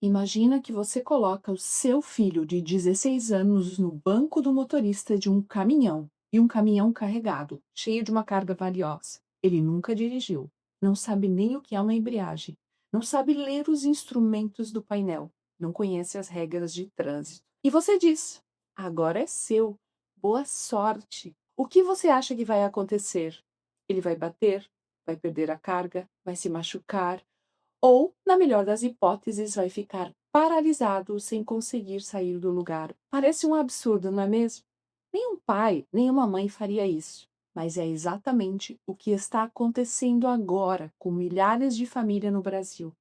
Imagina que você coloca o seu filho de 16 anos no banco do motorista de um caminhão, e um caminhão carregado, cheio de uma carga valiosa. Ele nunca dirigiu, não sabe nem o que é uma embreagem, não sabe ler os instrumentos do painel, não conhece as regras de trânsito. E você diz: agora é seu, boa sorte. O que você acha que vai acontecer? Ele vai bater, vai perder a carga, vai se machucar ou, na melhor das hipóteses, vai ficar paralisado sem conseguir sair do lugar. Parece um absurdo, não é mesmo? Nenhum pai, nenhuma mãe faria isso. Mas é exatamente o que está acontecendo agora com milhares de famílias no Brasil.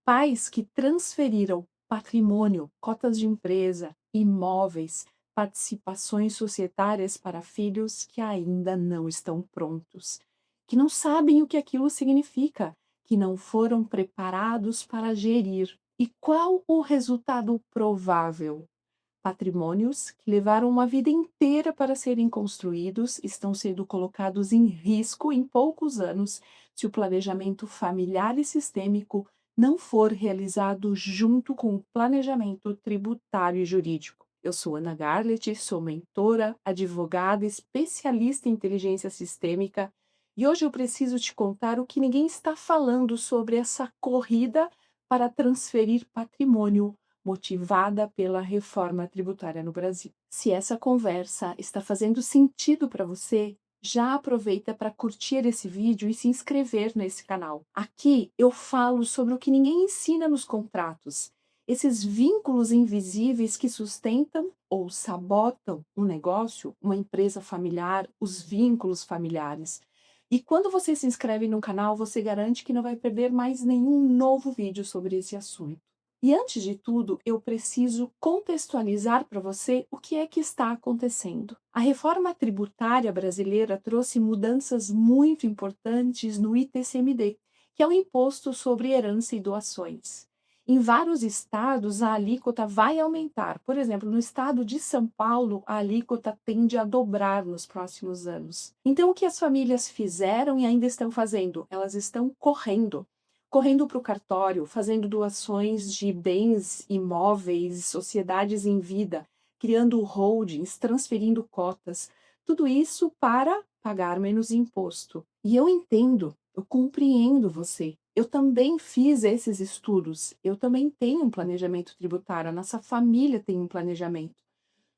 Pais que transferiram patrimônio, cotas de empresa, imóveis, participações societárias para filhos que ainda não estão prontos, que não sabem o que aquilo significa, que não foram preparados para gerir. E qual o resultado provável? Patrimônios que levaram uma vida inteira para serem construídos estão sendo colocados em risco em poucos anos se o planejamento familiar e sistêmico não for realizado junto com o planejamento tributário e jurídico. Eu sou Ana Garlett, sou mentora, advogada, especialista em inteligência sistêmica e hoje eu preciso te contar o que ninguém está falando sobre essa corrida para transferir patrimônio motivada pela reforma tributária no Brasil. Se essa conversa está fazendo sentido para você, já aproveita para curtir esse vídeo e se inscrever nesse canal. Aqui eu falo sobre o que ninguém ensina nos contratos, esses vínculos invisíveis que sustentam ou sabotam um negócio, uma empresa familiar, os vínculos familiares. E quando você se inscreve no canal, você garante que não vai perder mais nenhum novo vídeo sobre esse assunto. E antes de tudo, eu preciso contextualizar para você o que é que está acontecendo. A reforma tributária brasileira trouxe mudanças muito importantes no ITCMD, que é o Imposto sobre Herança e Doações. Em vários estados, a alíquota vai aumentar. Por exemplo, no estado de São Paulo, a alíquota tende a dobrar nos próximos anos. Então, o que as famílias fizeram e ainda estão fazendo? Elas estão correndo para o cartório, fazendo doações de bens, imóveis, sociedades em vida, criando holdings, transferindo cotas, tudo isso para pagar menos imposto. E eu entendo, eu compreendo você. Eu também fiz esses estudos, eu também tenho um planejamento tributário, a nossa família tem um planejamento.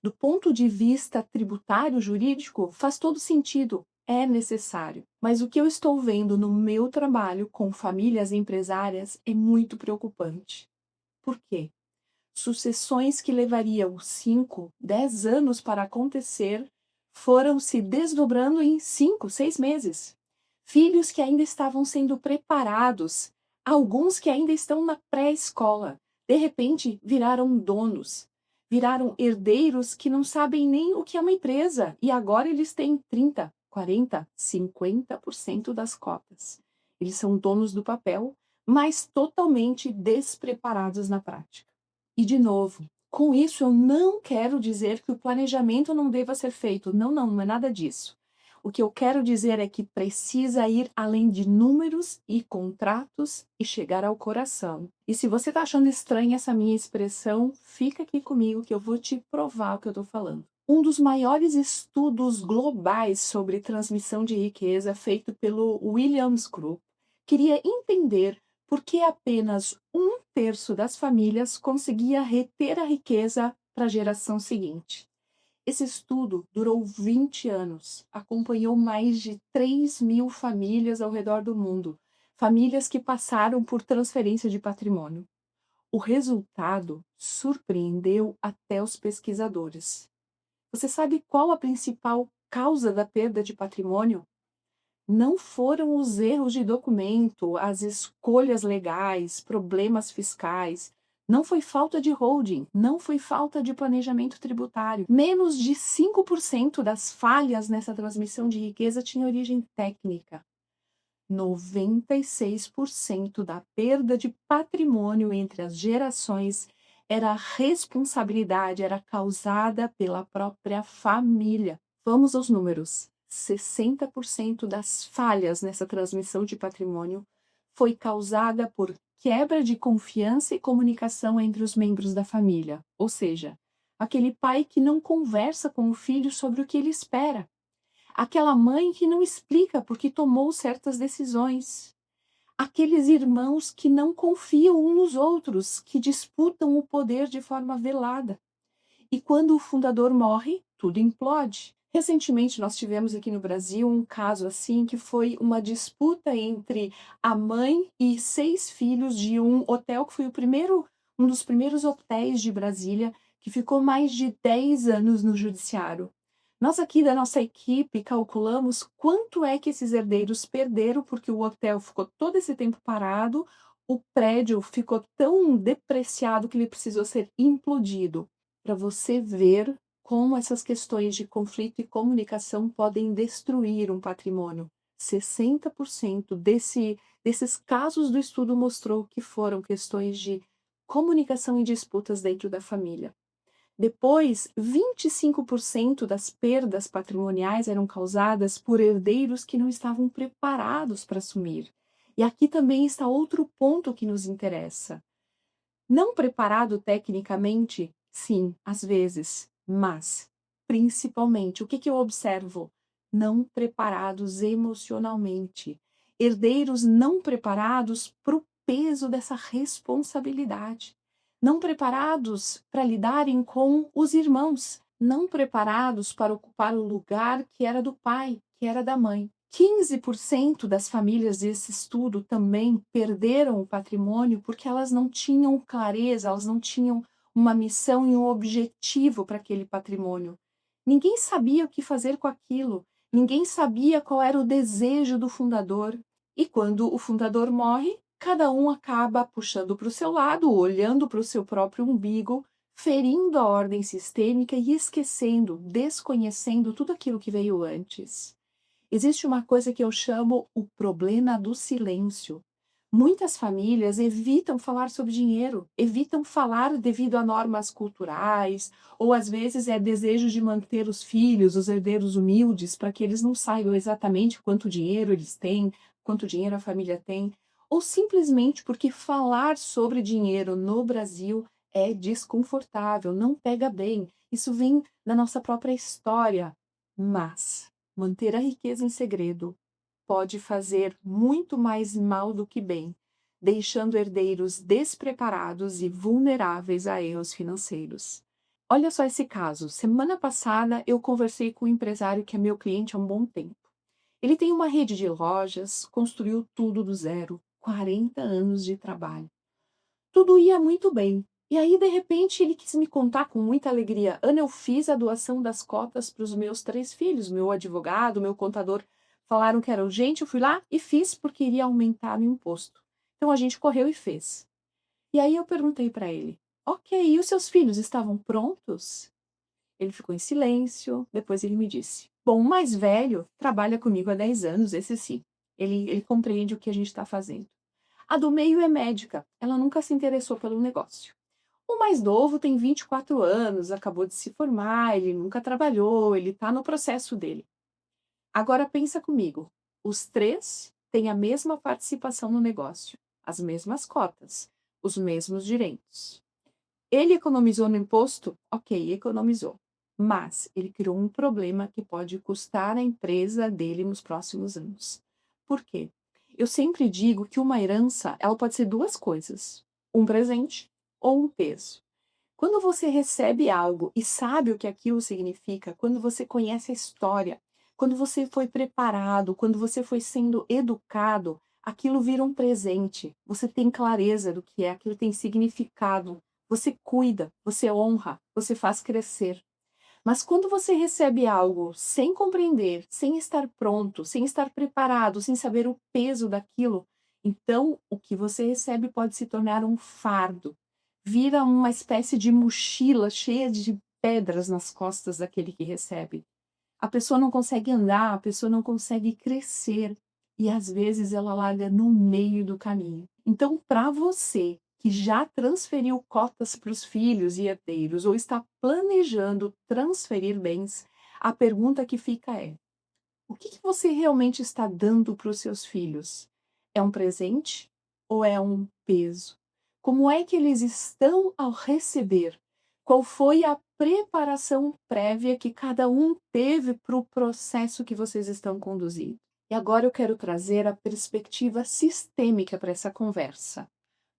Do ponto de vista tributário, jurídico, faz todo sentido, é necessário. Mas o que eu estou vendo no meu trabalho com famílias empresárias é muito preocupante. Por quê? Sucessões que levariam 5, 10 anos para acontecer foram se desdobrando em 5, 6 meses. Filhos que ainda estavam sendo preparados, alguns que ainda estão na pré-escola, de repente viraram donos, viraram herdeiros que não sabem nem o que é uma empresa e agora eles têm 30, 40, 50% das cotas. Eles são donos do papel, mas totalmente despreparados na prática. E de novo, com isso eu não quero dizer que o planejamento não deva ser feito. Não, não, não é nada disso. O que eu quero dizer é que precisa ir além de números e contratos e chegar ao coração. E se você está achando estranha essa minha expressão, fica aqui comigo que eu vou te provar o que eu estou falando. Um dos maiores estudos globais sobre transmissão de riqueza feito pelo Williams Group queria entender por que apenas um terço das famílias conseguia reter a riqueza para a geração seguinte. Esse estudo durou 20 anos, acompanhou mais de 3.000 famílias ao redor do mundo, famílias que passaram por transferência de patrimônio. O resultado surpreendeu até os pesquisadores. Você sabe qual a principal causa da perda de patrimônio? Não foram os erros de documento, as escolhas legais, problemas fiscais. Não foi falta de holding, não foi falta de planejamento tributário. Menos de 5% das falhas nessa transmissão de riqueza tinha origem técnica. 96% da perda de patrimônio entre as gerações era responsabilidade, era causada pela própria família. Vamos aos números. 60% das falhas nessa transmissão de patrimônio foi causada por quebra de confiança e comunicação entre os membros da família, ou seja, aquele pai que não conversa com o filho sobre o que ele espera, aquela mãe que não explica por que tomou certas decisões, aqueles irmãos que não confiam uns nos outros, que disputam o poder de forma velada. E quando o fundador morre, tudo implode. Recentemente, nós tivemos aqui no Brasil um caso assim, que foi uma disputa entre a mãe e 6 filhos de um hotel que foi um dos primeiros hotéis de Brasília, que ficou mais de 10 anos no judiciário. Nós aqui da nossa equipe calculamos quanto é que esses herdeiros perderam, porque o hotel ficou todo esse tempo parado, o prédio ficou tão depreciado que ele precisou ser implodido, para você ver como essas questões de conflito e comunicação podem destruir um patrimônio. 60% desses casos do estudo mostrou que foram questões de comunicação e disputas dentro da família. Depois, 25% das perdas patrimoniais eram causadas por herdeiros que não estavam preparados para assumir. E aqui também está outro ponto que nos interessa. Não preparado tecnicamente, sim, às vezes, mas, principalmente, o que que eu observo? Não preparados emocionalmente. Herdeiros não preparados para o peso dessa responsabilidade. Não preparados para lidarem com os irmãos. Não preparados para ocupar o lugar que era do pai, que era da mãe. 15% das famílias desse estudo também perderam o patrimônio porque elas não tinham clareza, elas não tinham uma missão e um objetivo para aquele patrimônio. Ninguém sabia o que fazer com aquilo, ninguém sabia qual era o desejo do fundador. E quando o fundador morre, cada um acaba puxando para o seu lado, olhando para o seu próprio umbigo, ferindo a ordem sistêmica e esquecendo, desconhecendo tudo aquilo que veio antes. Existe uma coisa que eu chamo o problema do silêncio. Muitas famílias evitam falar sobre dinheiro, evitam falar devido a normas culturais, ou às vezes é desejo de manter os filhos, os herdeiros humildes, para que eles não saibam exatamente quanto dinheiro eles têm, quanto dinheiro a família tem, ou simplesmente porque falar sobre dinheiro no Brasil é desconfortável, não pega bem. Isso vem da nossa própria história. Mas manter a riqueza em segredo pode fazer muito mais mal do que bem, deixando herdeiros despreparados e vulneráveis a erros financeiros. Olha só esse caso. Semana passada eu conversei com um empresário que é meu cliente há um bom tempo. Ele tem uma rede de lojas, construiu tudo do zero, 40 anos de trabalho. Tudo ia muito bem. E aí, de repente, ele quis me contar com muita alegria: Ana, eu fiz a doação das cotas para os meus 3 filhos. Meu advogado, meu contador falaram que era urgente, eu fui lá e fiz porque iria aumentar o imposto. Então a gente correu e fez. E aí eu perguntei para ele: ok, e os seus filhos estavam prontos? Ele ficou em silêncio, depois ele me disse: bom, o mais velho trabalha comigo há 10 anos, esse sim. Ele compreende o que a gente está fazendo. A do meio é médica, ela nunca se interessou pelo negócio. O mais novo tem 24 anos, acabou de se formar, ele nunca trabalhou, ele está no processo dele. Agora pensa comigo, os 3 têm a mesma participação no negócio, as mesmas cotas, os mesmos direitos. Ele economizou no imposto? Ok, economizou. Mas ele criou um problema que pode custar a empresa dele nos próximos anos. Por quê? Eu sempre digo que uma herança, ela pode ser 2 coisas: um presente ou um peso. Quando você recebe algo e sabe o que aquilo significa, quando você conhece a história, quando você foi preparado, quando você foi sendo educado, aquilo vira um presente. Você tem clareza do que é, aquilo tem significado. Você cuida, você honra, você faz crescer. Mas quando você recebe algo sem compreender, sem estar pronto, sem estar preparado, sem saber o peso daquilo, então o que você recebe pode se tornar um fardo. Vira uma espécie de mochila cheia de pedras nas costas daquele que recebe. A pessoa não consegue andar, a pessoa não consegue crescer e às vezes ela larga no meio do caminho. Então, para você que já transferiu cotas para os filhos e herdeiros ou está planejando transferir bens, a pergunta que fica é: o que você realmente está dando para os seus filhos? É um presente ou é um peso? Como é que eles estão ao receber? Qual foi a preparação prévia que cada um teve para o processo que vocês estão conduzindo? E agora eu quero trazer a perspectiva sistêmica para essa conversa.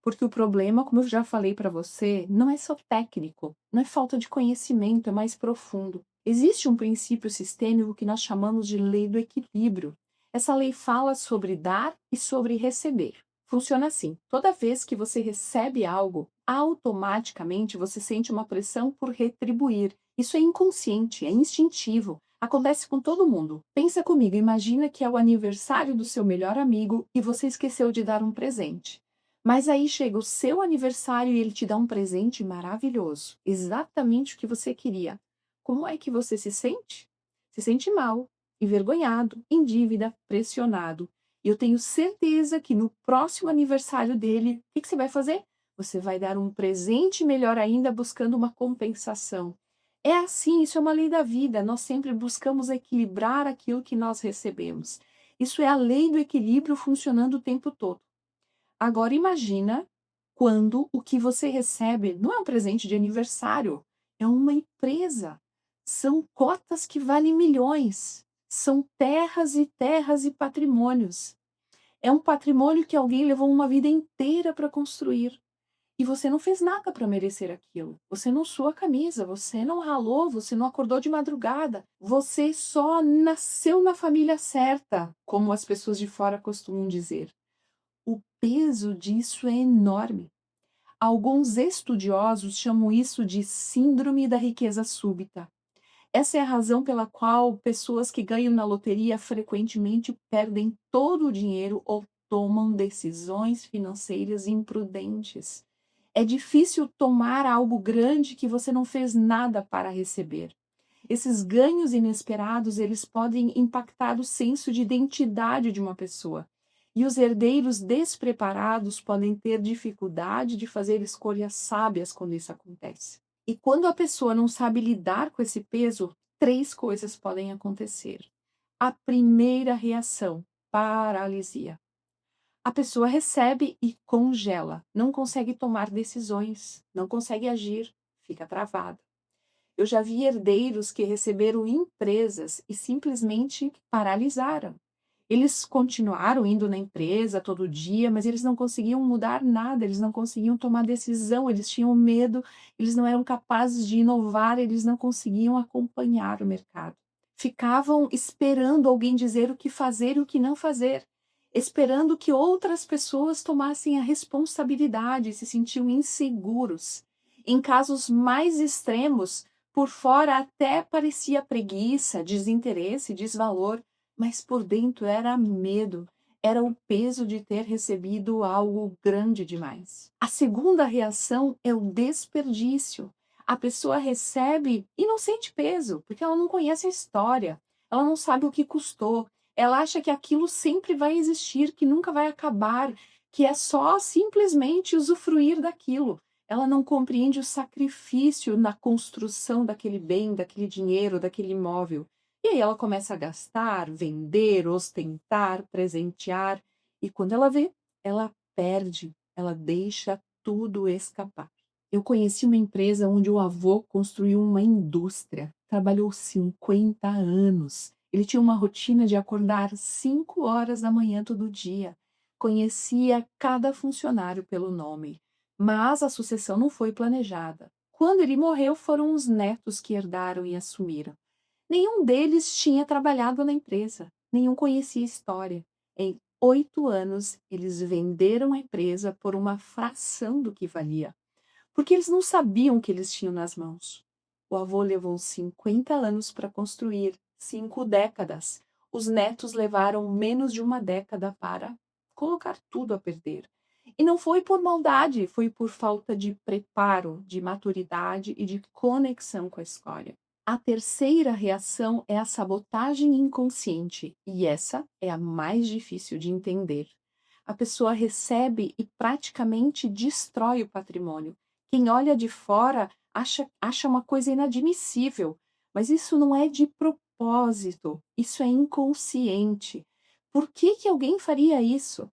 Porque o problema, como eu já falei para você, não é só técnico, não é falta de conhecimento, é mais profundo. Existe um princípio sistêmico que nós chamamos de lei do equilíbrio. Essa lei fala sobre dar e sobre receber. Funciona assim: toda vez que você recebe algo, automaticamente você sente uma pressão por retribuir. Isso é inconsciente, é instintivo. Acontece com todo mundo. Pensa comigo, imagina que é o aniversário do seu melhor amigo e você esqueceu de dar um presente. Mas aí chega o seu aniversário e ele te dá um presente maravilhoso, exatamente o que você queria. Como é que você se sente? Se sente mal, envergonhado, em dívida, pressionado. E eu tenho certeza que no próximo aniversário dele, o que você vai fazer? Você vai dar um presente melhor ainda, buscando uma compensação. É assim, isso é uma lei da vida. Nós sempre buscamos equilibrar aquilo que nós recebemos. Isso é a lei do equilíbrio funcionando o tempo todo. Agora imagina quando o que você recebe não é um presente de aniversário, é uma empresa. São cotas que valem milhões. São terras e patrimônios. É um patrimônio que alguém levou uma vida inteira para construir. E você não fez nada para merecer aquilo. Você não suou a camisa, você não ralou, você não acordou de madrugada. Você só nasceu na família certa, como as pessoas de fora costumam dizer. O peso disso é enorme. Alguns estudiosos chamam isso de síndrome da riqueza súbita. Essa é a razão pela qual pessoas que ganham na loteria frequentemente perdem todo o dinheiro ou tomam decisões financeiras imprudentes. É difícil tomar algo grande que você não fez nada para receber. Esses ganhos inesperados, eles podem impactar o senso de identidade de uma pessoa. E os herdeiros despreparados podem ter dificuldade de fazer escolhas sábias quando isso acontece. E quando a pessoa não sabe lidar com esse peso, três coisas podem acontecer. A primeira reação, paralisia. A pessoa recebe e congela, não consegue tomar decisões, não consegue agir, fica travada. Eu já vi herdeiros que receberam empresas e simplesmente paralisaram. Eles continuaram indo na empresa todo dia, mas eles não conseguiam mudar nada, eles não conseguiam tomar decisão, eles tinham medo, eles não eram capazes de inovar, eles não conseguiam acompanhar o mercado. Ficavam esperando alguém dizer o que fazer e o que não fazer, esperando que outras pessoas tomassem a responsabilidade, se sentiam inseguros. Em casos mais extremos, por fora até parecia preguiça, desinteresse, desvalor, mas por dentro era medo, era o peso de ter recebido algo grande demais. A segunda reação é o desperdício. A pessoa recebe e não sente peso, porque ela não conhece a história, ela não sabe o que custou, ela acha que aquilo sempre vai existir, que nunca vai acabar, que é só simplesmente usufruir daquilo. Ela não compreende o sacrifício na construção daquele bem, daquele dinheiro, daquele imóvel. E aí ela começa a gastar, vender, ostentar, presentear, e quando ela vê, ela perde, ela deixa tudo escapar. Eu conheci uma empresa onde o avô construiu uma indústria, trabalhou 50 anos. Ele tinha uma rotina de acordar 5 horas da manhã todo dia. Conhecia cada funcionário pelo nome, mas a sucessão não foi planejada. Quando ele morreu, foram os netos que herdaram e assumiram. Nenhum deles tinha trabalhado na empresa, nenhum conhecia a história. Em 8 anos, eles venderam a empresa por uma fração do que valia, porque eles não sabiam o que eles tinham nas mãos. O avô levou 50 anos para construir, 5 décadas. Os netos levaram menos de uma década para colocar tudo a perder. E não foi por maldade, foi por falta de preparo, de maturidade e de conexão com a história. A terceira reação é a sabotagem inconsciente, e essa é a mais difícil de entender. A pessoa recebe e praticamente destrói o patrimônio. Quem olha de fora acha uma coisa inadmissível, mas isso não é de propósito, isso é inconsciente. Por que alguém faria isso?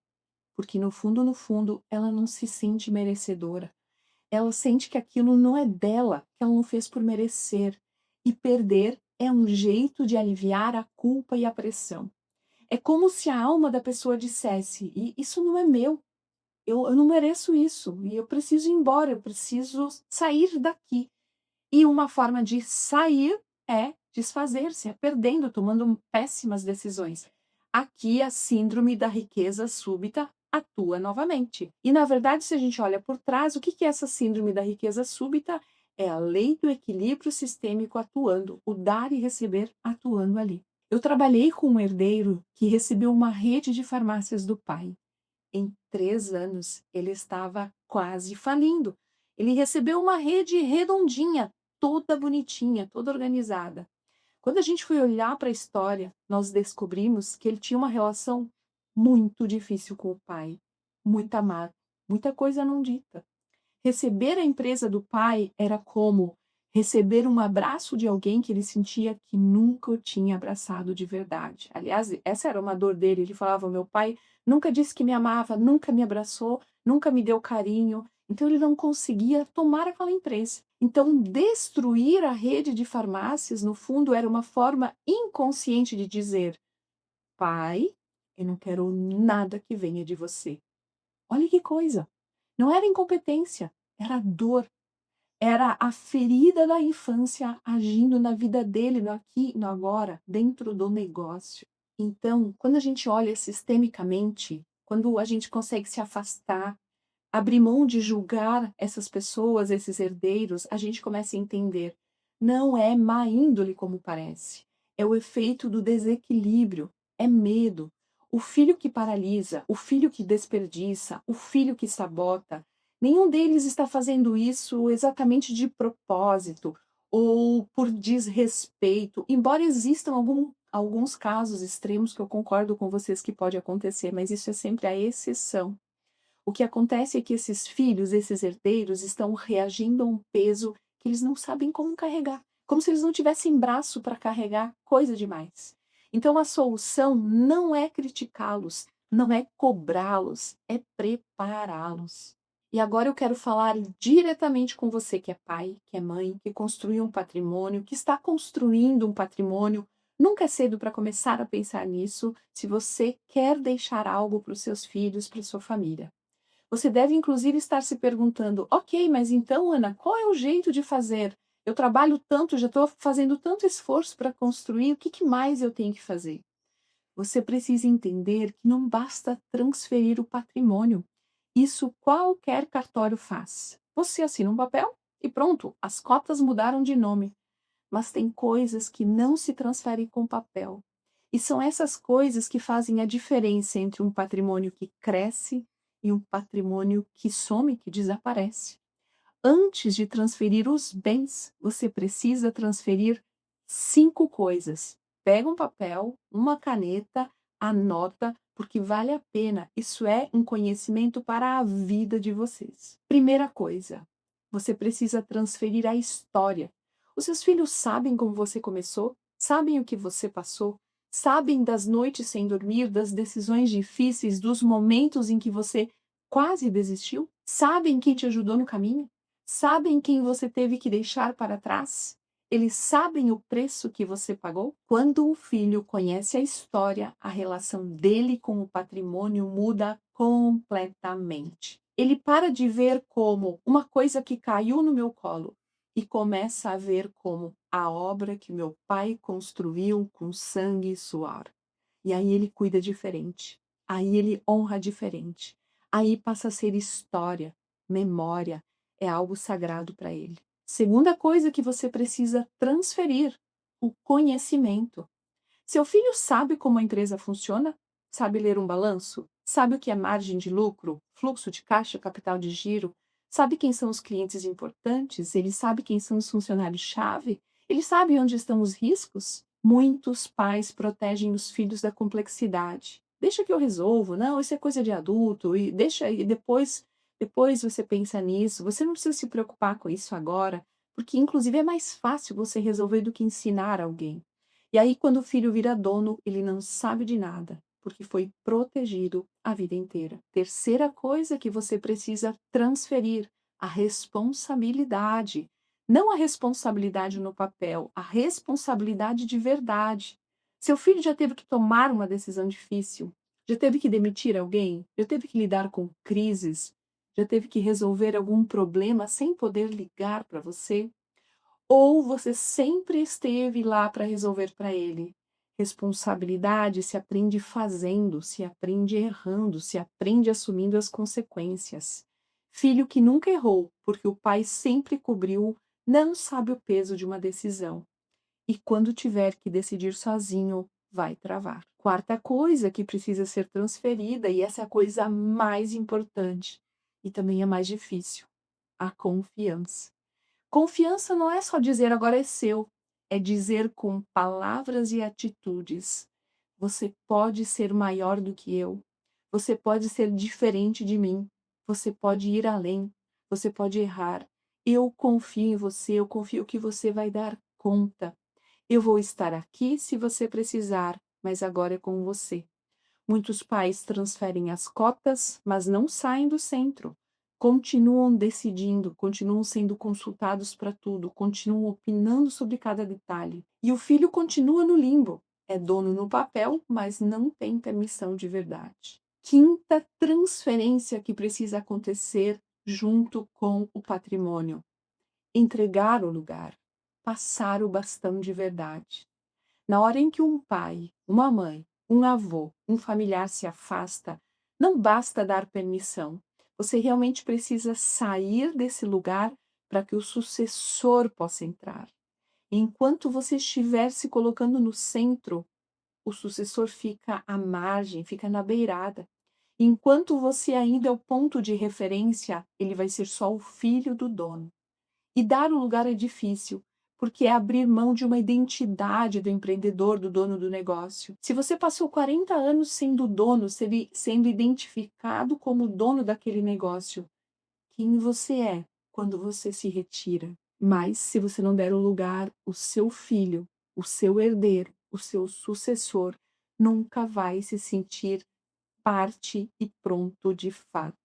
porque no fundo, ela não se sente merecedora. Ela sente que aquilo não é dela, que ela não fez por merecer. E perder é um jeito de aliviar a culpa e a pressão. É como se a alma da pessoa dissesse: Isso não é meu, eu não mereço isso, e eu preciso ir embora, eu preciso sair daqui". E uma forma de sair é desfazer-se, é perdendo, tomando péssimas decisões. Aqui a síndrome da riqueza súbita atua novamente. E na verdade, se a gente olha por trás, o que que é essa síndrome da riqueza súbita? É a lei do equilíbrio sistêmico atuando, o dar e receber atuando ali. Eu trabalhei com um herdeiro que recebeu uma rede de farmácias do pai. Em 3 anos, ele estava quase falindo. Ele recebeu uma rede redondinha, toda bonitinha, toda organizada. Quando a gente foi olhar para a história, nós descobrimos que ele tinha uma relação muito difícil com o pai, muita mágoa, muita coisa não dita. Receber a empresa do pai era como receber um abraço de alguém que ele sentia que nunca o tinha abraçado de verdade. Aliás, essa era uma dor dele. Ele falava: "Meu pai nunca disse que me amava, nunca me abraçou, nunca me deu carinho". Então ele não conseguia tomar aquela empresa. Então destruir a rede de farmácias, no fundo, era uma forma inconsciente de dizer: "Pai, eu não quero nada que venha de você". Olha que coisa! Não era incompetência, era dor, era a ferida da infância agindo na vida dele, no aqui e no agora, dentro do negócio. Então, quando a gente olha sistemicamente, quando a gente consegue se afastar, abrir mão de julgar essas pessoas, esses herdeiros, a gente começa a entender. Não é má índole como parece. É o efeito do desequilíbrio, é medo. O filho que paralisa, o filho que desperdiça, o filho que sabota, nenhum deles está fazendo isso exatamente de propósito ou por desrespeito, embora existam alguns casos extremos que eu concordo com vocês que pode acontecer, mas isso é sempre a exceção. O que acontece é que esses filhos, esses herdeiros, estão reagindo a um peso que eles não sabem como carregar, como se eles não tivessem braço para carregar coisa demais. Então a solução não é criticá-los, não é cobrá-los, é prepará-los. E agora eu quero falar diretamente com você que é pai, que é mãe, que construiu um patrimônio, que está construindo um patrimônio. Nunca é cedo para começar a pensar nisso, se você quer deixar algo para os seus filhos, para sua família. Você deve inclusive estar se perguntando: "Ok, mas então, Ana, qual é o jeito de fazer? Eu trabalho tanto, já estou fazendo tanto esforço para construir, o que que mais eu tenho que fazer?". Você precisa entender que não basta transferir o patrimônio. Isso qualquer cartório faz. Você assina um papel e pronto, as cotas mudaram de nome. Mas tem coisas que não se transferem com papel. E são essas coisas que fazem a diferença entre um patrimônio que cresce e um patrimônio que some, que desaparece. Antes de transferir os bens, você precisa transferir 5 coisas. Pega um papel, uma caneta, anota, porque vale a pena. Isso é um conhecimento para a vida de vocês. Primeira coisa, você precisa transferir a história. Os seus filhos sabem como você começou? Sabem o que você passou? Sabem das noites sem dormir, das decisões difíceis, dos momentos em que você quase desistiu? Sabem quem te ajudou no caminho? Sabem quem você teve que deixar para trás? Eles sabem o preço que você pagou? Quando o filho conhece a história, a relação dele com o patrimônio muda completamente. Ele para de ver como uma coisa que caiu no meu colo e começa a ver como a obra que meu pai construiu com sangue e suor. E aí ele cuida diferente. Aí ele honra diferente. Aí passa a ser história, memória, é algo sagrado para ele. Segunda coisa que você precisa transferir, o conhecimento. Seu filho sabe como a empresa funciona? Sabe ler um balanço? Sabe o que é margem de lucro, fluxo de caixa, capital de giro? Sabe quem são os clientes importantes? Ele sabe quem são os funcionários-chave? Ele sabe onde estão os riscos? Muitos pais protegem os filhos da complexidade. Deixa que eu resolvo, não, isso é coisa de adulto, e deixa e depois você pensa nisso, você não precisa se preocupar com isso agora, porque inclusive é mais fácil você resolver do que ensinar alguém. E aí, quando o filho vira dono, ele não sabe de nada, porque foi protegido a vida inteira. Terceira coisa que você precisa transferir, a responsabilidade. Não a responsabilidade no papel, a responsabilidade de verdade. Seu filho já teve que tomar uma decisão difícil, já teve que demitir alguém, já teve que lidar com crises, já teve que resolver algum problema sem poder ligar para você? Ou você sempre esteve lá para resolver para ele? Responsabilidade se aprende fazendo, se aprende errando, se aprende assumindo as consequências. Filho que nunca errou, porque o pai sempre cobriu, não sabe o peso de uma decisão. E quando tiver que decidir sozinho, vai travar. Quarta coisa que precisa ser transferida, e essa é a coisa mais importante e também é mais difícil: a confiança. Confiança não é só dizer agora é seu, é dizer com palavras e atitudes: você pode ser maior do que eu, você pode ser diferente de mim, você pode ir além, você pode errar. Eu confio em você, eu confio que você vai dar conta. Eu vou estar aqui se você precisar, mas agora é com você. Muitos pais transferem as cotas, mas não saem do centro. Continuam decidindo, continuam sendo consultados para tudo, continuam opinando sobre cada detalhe. E o filho continua no limbo. É dono no papel, mas não tem permissão de verdade. Quinta transferência que precisa acontecer junto com o patrimônio: entregar o lugar, passar o bastão de verdade. Na hora em que um pai, uma mãe, um avô, um familiar se afasta, não basta dar permissão. Você realmente precisa sair desse lugar para que o sucessor possa entrar. Enquanto você estiver se colocando no centro, o sucessor fica à margem, fica na beirada. Enquanto você ainda é o ponto de referência, ele vai ser só o filho do dono. E dar o lugar é difícil, porque é abrir mão de uma identidade do empreendedor, do dono do negócio. Se você passou 40 anos sendo dono, sendo identificado como dono daquele negócio, quem você é quando você se retira? Mas se você não der o lugar, o seu filho, o seu herdeiro, o seu sucessor, nunca vai se sentir parte e pronto de fato.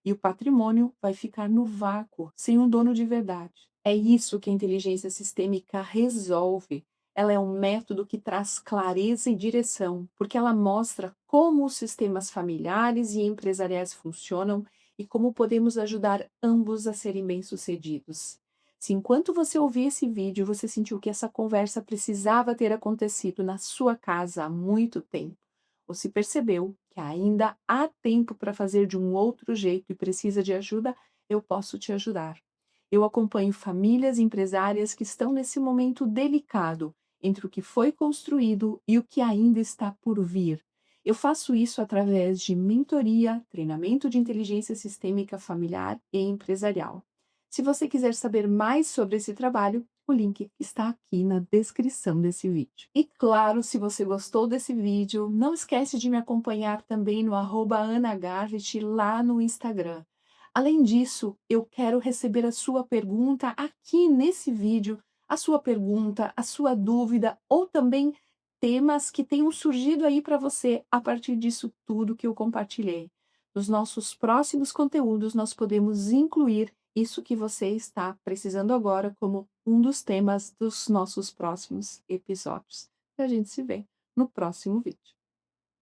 E o patrimônio vai ficar no vácuo, sem um dono de verdade. É isso que a inteligência sistêmica resolve. Ela é um método que traz clareza e direção, porque ela mostra como os sistemas familiares e empresariais funcionam e como podemos ajudar ambos a serem bem-sucedidos. Se enquanto você ouvir esse vídeo, você sentiu que essa conversa precisava ter acontecido na sua casa há muito tempo, ou se percebeu que ainda há tempo para fazer de um outro jeito e precisa de ajuda, eu posso te ajudar. Eu acompanho famílias empresárias que estão nesse momento delicado entre o que foi construído e o que ainda está por vir. Eu faço isso através de mentoria, treinamento de inteligência sistêmica familiar e empresarial. Se você quiser saber mais sobre esse trabalho, o link está aqui na descrição desse vídeo. E claro, se você gostou desse vídeo, não esquece de me acompanhar também no @AnaGarrett lá no Instagram. Além disso, eu quero receber a sua pergunta aqui nesse vídeo, a sua pergunta, a sua dúvida ou também temas que tenham surgido aí para você a partir disso tudo que eu compartilhei. Nos nossos próximos conteúdos, nós podemos incluir isso que você está precisando agora como um dos temas dos nossos próximos episódios. E a gente se vê no próximo vídeo.